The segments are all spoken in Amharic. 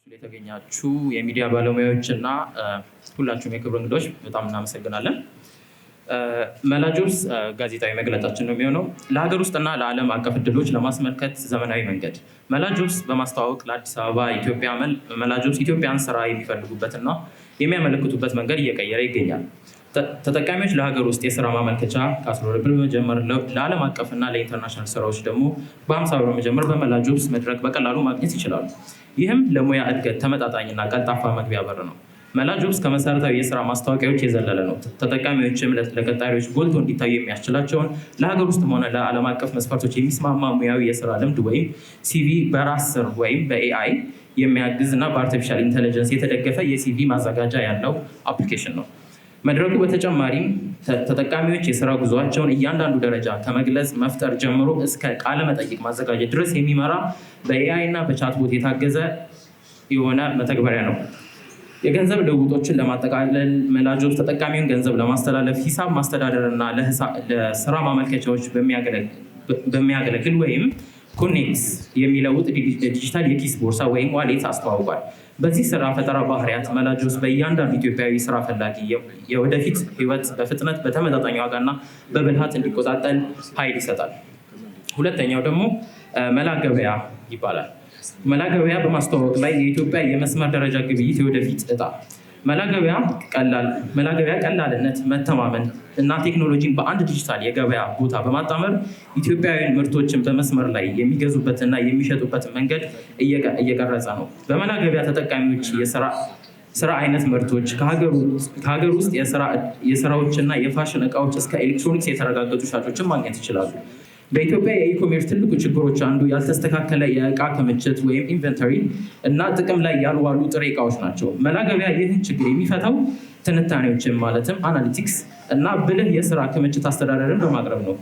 የተገኛችሁ የሚዲያ ባለሙያዎች እና ሁላችሁም የክብር እንግዶች በጣም እናመሰግናለን። መላጆብስ ጋዜጣዊ መግለጫችን ነው የሚሆነው። ለሀገር ውስጥና ለዓለም አቀፍ እድሎች ለማስመልከት ዘመናዊ መንገድ መላጆብስ በማስተዋወቅ ለአዲስ አበባ መላጆብስ ኢትዮጵያን ስራ የሚፈልጉበትና የሚያመለክቱበት መንገድ እየቀየረ ይገኛል። ተጠቃሚዎች ለሀገር ውስጥ የስራ ማመልከቻ ከ10 ብር በመጀመር ለዓለም አቀፍና ለኢንተርናሽናል ስራዎች ደግሞ በ50 ብር በመጀመር በመላጆብስ መድረክ በቀላሉ ማግኘት ይችላሉ። ይህም ለሙያ እድገት ተመጣጣኝና ቀልጣፋ መግቢያ በር ነው። መላጆብስ ከመሰረታዊ የስራ ማስታወቂያዎች የዘለለ ነው። ተጠቃሚዎችም ለቀጣሪዎች ጎልቶ እንዲታዩ የሚያስችላቸውን ለሀገር ውስጥ ሆነ ለዓለም አቀፍ መስፈርቶች የሚስማማ ሙያዊ የስራ ልምድ ወይም ሲቪ በራስ ስር ወይም በኤአይ የሚያግዝ እና በአርቲፊሻል ኢንቴሊጀንስ የተደገፈ የሲቪ ማዘጋጃ ያለው አፕሊኬሽን ነው። መድረኩ በተጨማሪም ተጠቃሚዎች የስራ ጉዞአቸውን እያንዳንዱ ደረጃ ከመግለጽ መፍጠር ጀምሮ እስከ ቃለ መጠይቅ ማዘጋጀት ድረስ የሚመራ በኤአይ እና በቻትቦት የታገዘ የሆነ መተግበሪያ ነው። የገንዘብ ልውውጦችን ለማጠቃለል መላጆብስ ተጠቃሚውን ገንዘብ ለማስተላለፍ ሂሳብ ማስተዳደር እና ለስራ ማመልከቻዎች በሚያገለግል ወይም ኮኔክስ የሚለውጥ ዲጂታል የኪስ ቦርሳ ወይም ዋሌት አስተዋውቋል። በዚህ ስራ ፈጠራ ባህሪያት መላጆብስ በእያንዳንዱ ኢትዮጵያዊ ስራ ፈላጊ የወደፊት ህይወት በፍጥነት በተመጣጣኝ ዋጋና በብልሃት እንዲቆጣጠል ኃይል ይሰጣል። ሁለተኛው ደግሞ መላ ገበያ ይባላል። መላ ገበያ በማስተዋወቅ ላይ የኢትዮጵያ የመስመር ደረጃ ግብይት የወደፊት እጣ መላ ገበያ ቀላልነት፣ መተማመን እና ቴክኖሎጂን በአንድ ዲጂታል የገበያ ቦታ በማጣመር ኢትዮጵያውያን ምርቶችን በመስመር ላይ የሚገዙበትና የሚሸጡበት መንገድ እየቀረጸ ነው። በመላ ገበያ ተጠቃሚዎች የስራ አይነት ምርቶች ከሀገር ውስጥ የስራዎችና የፋሽን እቃዎች እስከ ኤሌክትሮኒክስ የተረጋገጡ ሻጮችን ማግኘት ይችላሉ። በኢትዮጵያ የኢኮሜርስ ትልቁ ችግሮች አንዱ ያልተስተካከለ የእቃ ክምችት ወይም ኢንቨንተሪ እና ጥቅም ላይ ያልዋሉ ጥሬ እቃዎች ናቸው። መላ ገበያ ይህን ችግር የሚፈታው ትንታኔዎችን ማለትም አናሊቲክስ እና ብልህ የስራ ክምችት አስተዳደርን በማቅረብ ነው።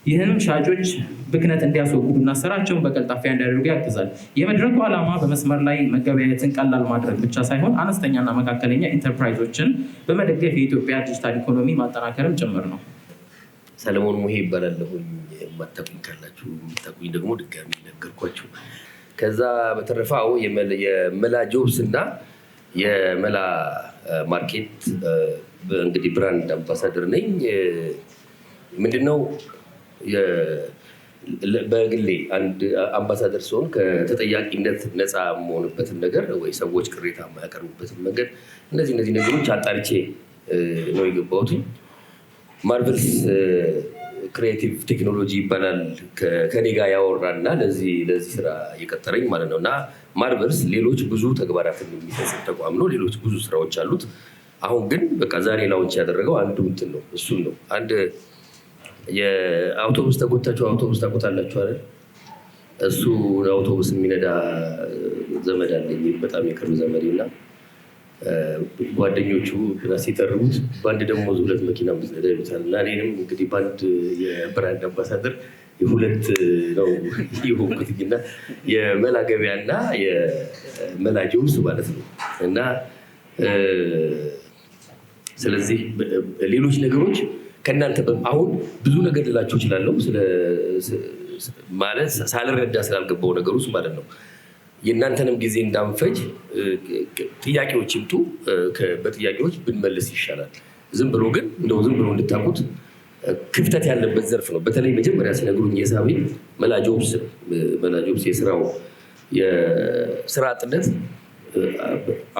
ይህም ሻጮች ብክነት እንዲያስወግዱና ስራቸውን በቀልጣፋ እንዲያደርጉ ያግዛል። የመድረኩ ዓላማ በመስመር ላይ መገበያየትን ቀላል ማድረግ ብቻ ሳይሆን አነስተኛና መካከለኛ ኢንተርፕራይዞችን በመደገፍ የኢትዮጵያ ዲጂታል ኢኮኖሚ ማጠናከርም ጭምር ነው። ሰለሞን ሙሄ ይባላለሁኝ። የማታውቁኝ ካላችሁ የምታውቁኝ ደግሞ ድጋሚ ነገርኳችሁ። ከዛ በተረፈው የመላጆብስ እና የመላ ማርኬት እንግዲህ ብራንድ አምባሳደር ነኝ። ምንድነው በግሌ አንድ አምባሳደር ሲሆን ከተጠያቂነት ነፃ የምሆንበትን ነገር ወይ ሰዎች ቅሬታ የማያቀርቡበትን መንገድ እነዚህ ነገሮች አጣርቼ ነው የገባሁት። ማርቨልስ ክሪኤቲቭ ቴክኖሎጂ ይባላል ከኔ ጋር ያወራና ለዚህ ስራ የቀጠረኝ ማለት ነው። እና ማርቨልስ ሌሎች ብዙ ተግባራትን የሚፈጽም ተቋም ነው። ሌሎች ብዙ ስራዎች አሉት። አሁን ግን በቃ ዛሬ ላውንች ያደረገው አንዱ እንትን ነው። እሱም ነው አንድ የአውቶቡስ ተጎታችሁ አውቶቡስ ታውቁታላችሁ አይደል? እሱ አውቶቡስ የሚነዳ ዘመድ አለኝ፣ በጣም የቅርብ ዘመዴ እና ጓደኞቹ ሲጠርቡት በአንድ ደሞዝ 2 መኪና ምዝነዳ ይሉታል። እና እኔንም እንግዲህ በአንድ የብራንድ አምባሳደር የሁለት ነው የሆንኩትኝና የመላ ገበያ እና የመላጆብስ ማለት ነው። እና ስለዚህ ሌሎች ነገሮች ከእናንተ አሁን ብዙ ነገር ልላችሁ እችላለሁ ማለት ሳልረዳ ስላልገባው ነገር ውስጥ ማለት ነው። የእናንተንም ጊዜ እንዳንፈጅ ጥያቄዎች ይምጡ፣ በጥያቄዎች ብንመልስ ይሻላል። ዝም ብሎ እንድታውቁት ክፍተት ያለበት ዘርፍ ነው። በተለይ መጀመሪያ ሲነግሩኝ የሳቤ መላጆብስ የስራ አጥነት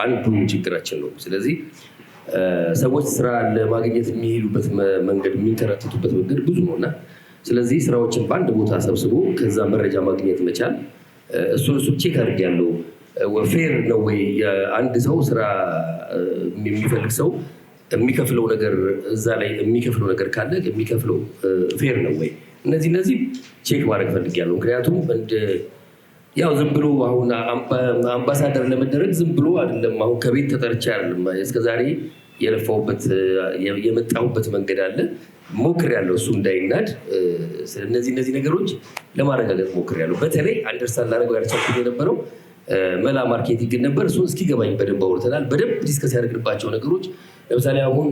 አንዱ ችግራችን ነው። ስለዚህ ሰዎች ስራ ለማግኘት የሚሄዱበት መንገድ የሚንከራተቱበት መንገድ ብዙ ነው እና ስለዚህ ስራዎችን በአንድ ቦታ ሰብስቦ ከዛ መረጃ ማግኘት መቻል እሱን ቼክ አድርጌያለሁ። ፌር ነው ወይ አንድ ሰው ስራ የሚፈልግ ሰው የሚከፍለው ነገር እዛ ላይ የሚከፍለው ነገር ካለ የሚከፍለው ፌር ነው ወይ? እነዚህ ቼክ ማድረግ ፈልጌያለሁ። ምክንያቱም ያው ዝም ብሎ አሁን አምባሳደር ለመደረግ ዝም ብሎ አይደለም። አሁን ከቤት ተጠርቼ አይደለም እስከዛሬ የለፋሁበት የመጣሁበት መንገድ አለ። ሞክሬያለሁ እሱ እንዳይናድ። እነዚህ ነገሮች ለማረጋገጥ ሞክሬያለሁ። በተለይ አንደርስታንድ ላደርገው ያልቻልኩት የነበረው መላ ማርኬቲንግ ነበር። እሱን እስኪገባኝ በደንብ አውርተናል። በደንብ ዲስከስ ያደርግባቸው ነገሮች ለምሳሌ አሁን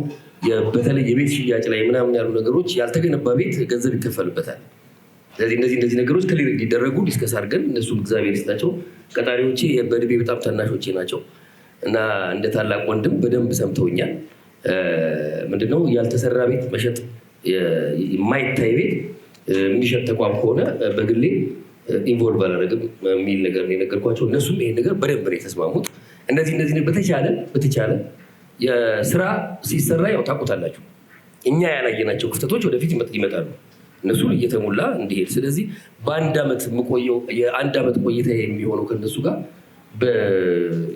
በተለይ የቤት ሽያጭ ላይ ምናምን ያሉ ነገሮች ያልተገነባ ቤት ገንዘብ ይከፈልበታል። ስለዚህ እነዚህ ነገሮች ክሊር እንዲደረጉ ዲስከስ አድርገን እነሱም እግዚአብሔር ይስጣቸው ቀጣሪዎቼ በእድሜ በጣም ታናሾቼ ናቸው እና እንደ ታላቅ ወንድም በደንብ ሰምተውኛል። ምንድነው ያልተሰራ ቤት መሸጥ የማይታይ ቤት የሚሸጥ ተቋም ከሆነ በግሌ ኢንቮልቭ አላደርግም የሚል ነገር ነው የነገርኳቸው። እነሱም ይሄን ነገር በደንብ ነው የተስማሙት። እነዚህ በተቻለ የስራ ሲሰራ ያው ታውቁታላችሁ፣ እኛ ያላየናቸው ክፍተቶች ወደፊት ይመጣሉ፣ እነሱ እየተሞላ እንዲሄድ። ስለዚህ በአንድ ዓመት የምቆየው የአንድ ዓመት ቆይታ የሚሆነው ከነሱ ጋር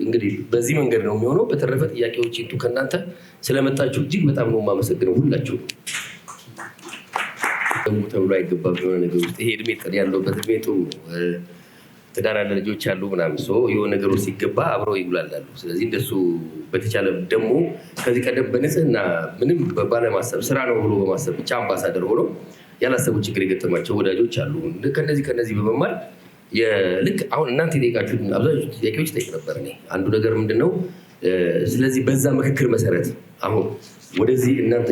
እንግዲህ በዚህ መንገድ ነው የሚሆነው። በተረፈ ጥያቄዎች ይንቱ ከእናንተ ስለመጣችሁ እጅግ በጣም ነው የማመሰግነው ሁላችሁ። ተብሎ አይገባም የሆነ ነገር ውስጥ ይሄ እድሜ ያለውበት እድሜ ጥሩ ትዳር ያለ ልጆች ያሉ ምናምን የሆነ ነገር ውስጥ ሲገባ አብረው ይጉላላሉ። ስለዚህ እንደሱ በተቻለ ደግሞ ከዚህ ቀደም በንጽህና ምንም ባለማሰብ ስራ ነው ብሎ በማሰብ ብቻ አምባሳደር ሆኖ ያላሰቡ ችግር የገጠማቸው ወዳጆች አሉ። ከነዚህ በመማር ልክ አሁን እናንተ የጠየቃችሁ አብዛኞቹ ጥያቄዎች ጠይቅ ነበር እኔ። አንዱ ነገር ምንድነው ስለዚህ በዛ ምክክር መሰረት አሁን ወደዚህ እናንተ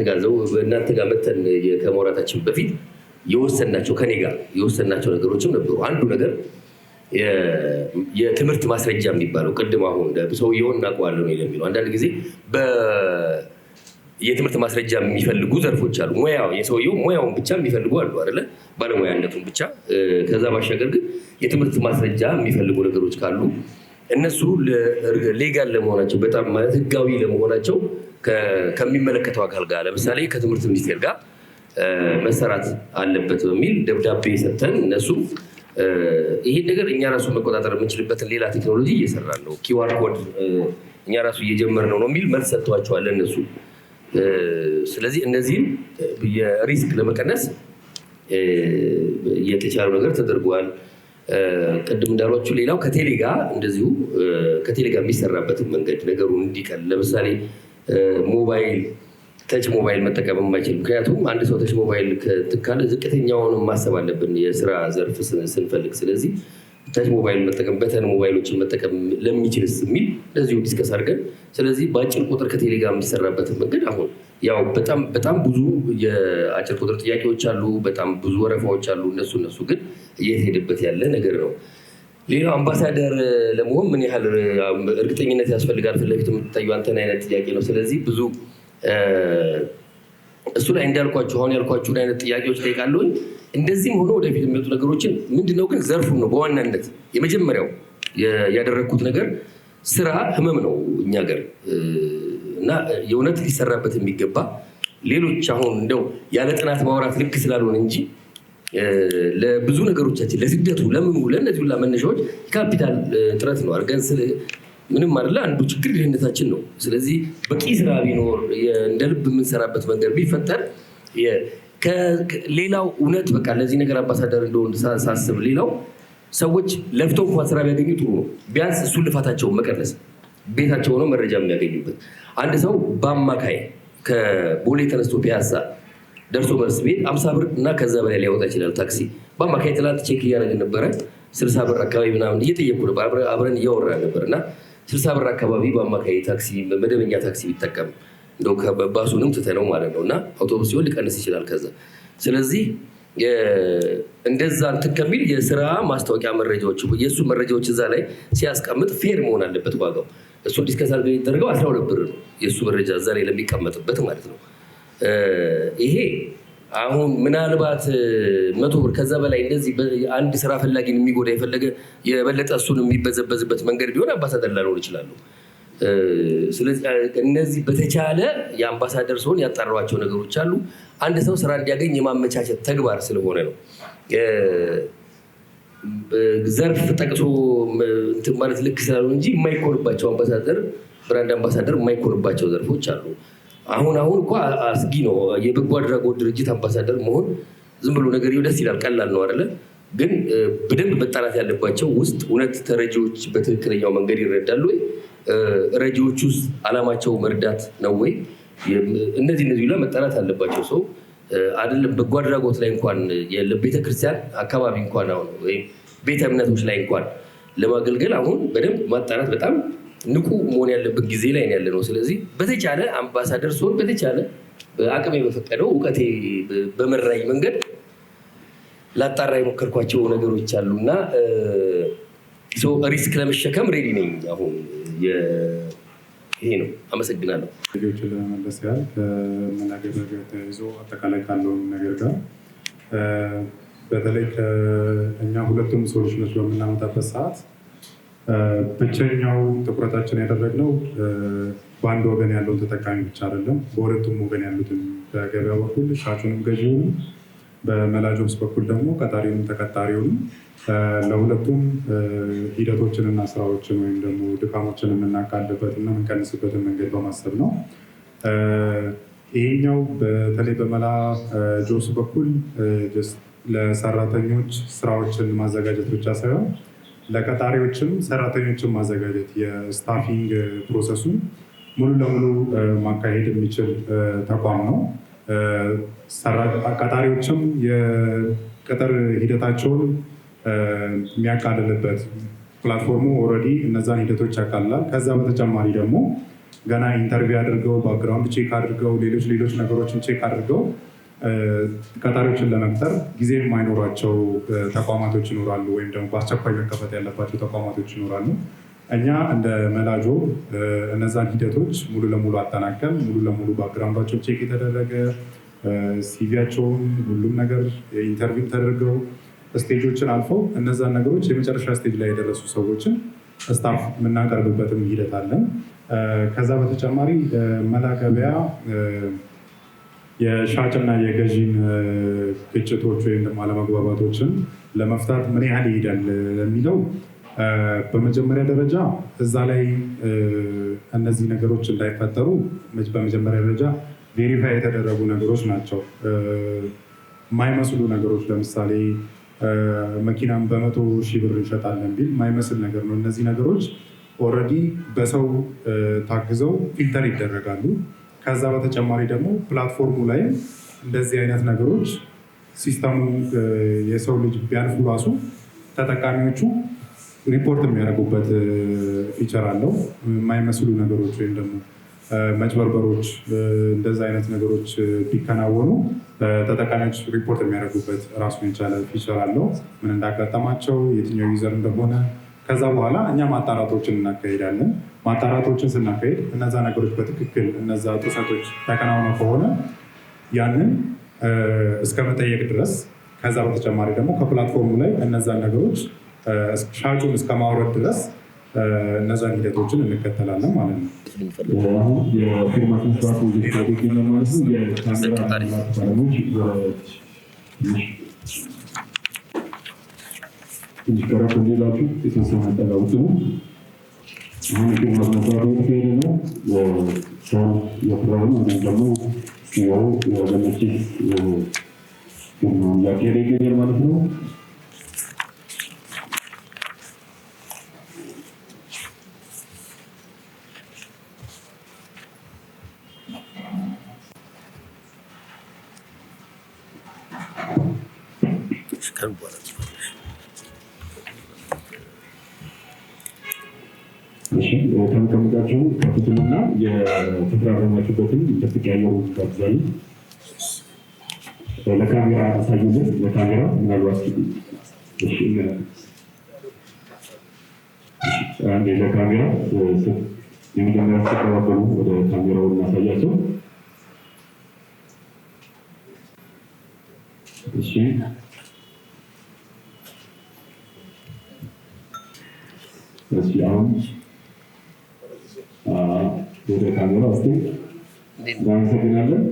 ጋር መተን ከመውራታችን በፊት የወሰናቸው ከኔ ጋር የወሰናቸው ነገሮችም ነበሩ። አንዱ ነገር የትምህርት ማስረጃ የሚባለው ቅድም አሁን ሰውየውን እናውቀዋለን ነው የሚለው። አንዳንድ ጊዜ የትምህርት ማስረጃ የሚፈልጉ ዘርፎች አሉ። የሰውየው ሙያውን ብቻ የሚፈልጉ አሉ አይደለ? ባለሙያነቱን ብቻ። ከዛ ባሻገር ግን የትምህርት ማስረጃ የሚፈልጉ ነገሮች ካሉ እነሱ ሌጋል ለመሆናቸው በጣም ማለት ህጋዊ ለመሆናቸው ከሚመለከተው አካል ጋር ለምሳሌ ከትምህርት ሚኒስቴር ጋር መሰራት አለበት በሚል ደብዳቤ ሰጥተን እነሱ ይሄን ነገር እኛ ራሱ መቆጣጠር የምንችልበትን ሌላ ቴክኖሎጂ እየሰራን ነው፣ ኪዋር ኮድ እኛ ራሱ እየጀመርነው ነው የሚል መልስ ሰጥተዋቸዋል እነሱ። ስለዚህ እነዚህም የሪስክ ለመቀነስ የተቻለው ነገር ተደርጓል። ቅድም እንዳሏችሁ ሌላው ከቴሌ ጋር እንደዚሁ ከቴሌ ጋር የሚሰራበትን መንገድ ነገሩን እንዲቀል ለምሳሌ ተች ሞባይል መጠቀም የማይችል ምክንያቱም አንድ ሰው ተች ሞባይል ካለ ዝቅተኛውን ማሰብ አለብን የስራ ዘርፍ ስንፈልግ። ስለዚህ ተች ሞባይል መጠቀም በተን ሞባይሎችን መጠቀም ለሚችልስ የሚል እንደዚሁ ዲስከስ አድርገን ስለዚህ በአጭር ቁጥር ከቴሌ ጋር የሚሰራበትን መንገድ አሁን ያው በጣም ብዙ የአጭር ቁጥር ጥያቄዎች አሉ፣ በጣም ብዙ ወረፋዎች አሉ። እነሱ ግን እየተሄደበት ያለ ነገር ነው። ሌላው አምባሳደር ለመሆን ምን ያህል እርግጠኝነት ያስፈልጋል? ፊት ለፊት የምትታዩ አንተን አይነት ጥያቄ ነው። ስለዚህ ብዙ እሱ ላይ እንዳልኳችሁ አሁን ያልኳችሁን አይነት ጥያቄዎች ጠይቃለሁ። እንደዚህም ሆኖ ወደፊት የሚመጡ ነገሮችን ምንድነው ግን ዘርፉን ነው በዋናነት የመጀመሪያው ያደረግኩት ነገር። ስራ ህመም ነው እኛ ሀገር እና የእውነት ሊሰራበት የሚገባ ሌሎች አሁን እንደው ያለ ጥናት ማውራት ልክ ስላልሆነ እንጂ ለብዙ ነገሮቻችን ለስደቱ ለምኑ ለእነዚህ ሁላ መነሻዎች ካፒታል ጥረት ነው አድርገን ምንም አይደለ። አንዱ ችግር ድህነታችን ነው። ስለዚህ በቂ ስራ ቢኖር እንደ ልብ የምንሰራበት መንገድ ቢፈጠር ሌላው እውነት በቃ ለዚህ ነገር አምባሳደር እንደሆን ሳስብ ሌላው ሰዎች ለፍተው እንኳን ስራ ቢያገኙ ጥሩ ነው። ቢያንስ እሱን ልፋታቸውን መቀነስ ቤታቸው ሆነው መረጃ የሚያገኙበት። አንድ ሰው በአማካይ ከቦሌ ተነስቶ ፒያሳ ደርሶ መልስ ቤት 50 ብር እና ከዛ በላይ ሊያወጣ ይችላል ታክሲ። በአማካይ ትላንት ቼክ እያደረግን ነበረ 60 ብር አካባቢ ምናምን እየጠየቁ ነበር፣ አብረን እያወራን ነበር እና 60 ብር አካባቢ በአማካይ ታክሲ መደበኛ ታክሲ ቢጠቀም እንደው ከባሱንም ትተነው ማለት ነው እና አውቶቡስ ሲሆን ሊቀንስ ይችላል ከዛ። ስለዚህ እንደዛ እንትን ከሚል የስራ ማስታወቂያ መረጃዎች የእሱ መረጃዎች እዛ ላይ ሲያስቀምጥ ፌር መሆን አለበት ዋጋው። እሱን ዲስከስ አድርገን የተደረገው 12 ብር ነው የእሱ መረጃ እዛ ላይ ለሚቀመጥበት ማለት ነው። ይሄ አሁን ምናልባት 100 ብር ከዛ በላይ እንደዚህ አንድ ስራ ፈላጊን የሚጎዳ የፈለገ የበለጠ እሱን የሚበዘበዝበት መንገድ ቢሆን አምባሳደር ላልሆን ይችላሉ። ስለዚህ እነዚህ በተቻለ የአምባሳደር ሲሆን ያጣራዋቸው ነገሮች አሉ። አንድ ሰው ስራ እንዲያገኝ የማመቻቸት ተግባር ስለሆነ ነው። ዘርፍ ጠቅሶ እንትን ማለት ልክ ስላሉ እንጂ የማይኮንባቸው አምባሳደር ብራንድ አምባሳደር የማይኮንባቸው ዘርፎች አሉ። አሁን እኮ አስጊ ነው። የበጎ አድራጎት ድርጅት አምባሳደር መሆን ዝም ብሎ ነገር ደስ ይላል፣ ቀላል ነው አይደለ? ግን በደንብ መጣራት ያለባቸው ውስጥ እውነት ተረጂዎች በትክክለኛው መንገድ ይረዳሉ ወይ? ረጂዎች ውስጥ አላማቸው መርዳት ነው ወይ? እነዚህ ላይ መጣራት አለባቸው። ሰው አይደለም በጎ አድራጎት ላይ እንኳን ቤተክርስቲያን አካባቢ እንኳን አሁን ወይም ቤተ እምነቶች ላይ እንኳን ለማገልገል አሁን በደንብ ማጣራት በጣም ንቁ መሆን ያለበት ጊዜ ላይ ያለ ነው። ስለዚህ በተቻለ አምባሳደር ሲሆን በተቻለ አቅሜ በፈቀደው እውቀቴ በመራኝ መንገድ ላጣራ የሞከርኳቸው ነገሮች አሉና ሪስክ ለመሸከም ሬዲ ነኝ። አሁን ይሄ ነው። አመሰግናለሁ። ሌሎችን ለመመለስ ያህል ከመናገር ጋር ተያይዞ አጠቃላይ ካለው ነገር ጋር በተለይ ከእኛ ሁለቱም ሶሉሽኖች በምናመጣበት ሰዓት ብቸኛው ትኩረታችን ያደረግነው በአንድ ወገን ያለውን ተጠቃሚ ብቻ አይደለም፣ በሁለቱም ወገን ያሉትን በገበያ በኩል ሻጩንም ገዢውንም፣ በመላጆብስ በኩል ደግሞ ቀጣሪውንም ተቀጣሪውንም ለሁለቱም ሂደቶችንና ስራዎችን ወይም ደግሞ ድካሞችን የምናቃልበት እና የምንቀንስበትን መንገድ በማሰብ ነው። ይሄኛው በተለይ በመላ ጆብስ በኩል ለሰራተኞች ስራዎችን ማዘጋጀት ብቻ ሳይሆን ለቀጣሪዎችም ሰራተኞችን ማዘጋጀት የስታፊንግ ፕሮሰሱን ሙሉ ለሙሉ ማካሄድ የሚችል ተቋም ነው። ቀጣሪዎችም የቅጥር ሂደታቸውን የሚያቃልልበት ፕላትፎርሙ ኦልሬዲ እነዛን ሂደቶች ያቃልላል። ከዛ በተጨማሪ ደግሞ ገና ኢንተርቪው አድርገው ባክግራውንድ ቼክ አድርገው ሌሎች ነገሮችን ቼክ አድርገው ቀጣሪዎችን ለመቅጠር ጊዜ የማይኖራቸው ተቋማቶች ይኖራሉ፣ ወይም ደግሞ በአስቸኳይ መከፈት ያለባቸው ተቋማቶች ይኖራሉ። እኛ እንደ መላጆብ እነዛን ሂደቶች ሙሉ ለሙሉ አጠናቀም ሙሉ ለሙሉ ባክግራውንዳቸው ቼክ የተደረገ ሲቪያቸውን ሁሉም ነገር ኢንተርቪው ተደርገው ስቴጆችን አልፈው እነዛን ነገሮች የመጨረሻ ስቴጅ ላይ የደረሱ ሰዎችን ስታፍ የምናቀርብበትም ሂደት አለን። ከዛ በተጨማሪ መላ ገበያ የሻጭና የገዢን ግጭቶች ወይም ደግሞ አለመግባባቶችን ለመፍታት ምን ያህል ይሄዳል የሚለው በመጀመሪያ ደረጃ እዛ ላይ እነዚህ ነገሮች እንዳይፈጠሩ በመጀመሪያ ደረጃ ቬሪፋይ የተደረጉ ነገሮች ናቸው። የማይመስሉ ነገሮች ለምሳሌ መኪናም በ100,000 ብር እንሸጣለን ቢል የማይመስል ነገር ነው። እነዚህ ነገሮች ኦልሬዲ በሰው ታግዘው ፊልተር ይደረጋሉ። ከዛ በተጨማሪ ደግሞ ፕላትፎርሙ ላይ እንደዚህ አይነት ነገሮች ሲስተሙ የሰው ልጅ ቢያልፉ ራሱ ተጠቃሚዎቹ ሪፖርት የሚያደርጉበት ፊቸር አለው። የማይመስሉ ነገሮች ወይም ደግሞ መጭበርበሮች እንደዚህ አይነት ነገሮች ቢከናወኑ ተጠቃሚዎች ሪፖርት የሚያደርጉበት ራሱን የቻለ ፊቸር አለው። ምን እንዳጋጠማቸው፣ የትኛው ዩዘር እንደሆነ። ከዛ በኋላ እኛ ማጣራቶችን እናካሄዳለን። ማጣራቶችን ስናካሄድ እነዛ ነገሮች በትክክል እነዛ ጥሰቶች ተከናውነው ከሆነ ያንን እስከ መጠየቅ ድረስ፣ ከዛ በተጨማሪ ደግሞ ከፕላትፎርሙ ላይ እነዛን ነገሮች ሻጩን እስከ ማውረድ ድረስ እነዛን ሂደቶችን እንከተላለን ማለት ነው። አሁን የፊርማ ስነስርዓቱ ማለት ነው። የካሜራ ባለሙያዎች ትንሽ ቀረብ እንዲላችሁ የተወሰነ ጠጋውት ነው። አሁን የፊርማ ስነስርዓቱ የተካሄደ ነው። ሰው የፍራውን ወይም ደግሞ ሲሆን የወገኖች ፊርማ እያካሄደ ይገኛል ማለት ነው። ተመልካቾቻችሁ ከፍቱንና የተፈራረማችሁበትን ተጠቃሚው ጋብዛሉ። ለካሜራ አሳዩልን። ለካሜራ ምናልባት እሺ አንዴ ለካሜራ የመጀመሪያ ተቀባበሉ። ወደ ካሜራው እናሳያቸው። እሺ አሁን ወደ ካሜራ ውስጥ እናመሰግናለን።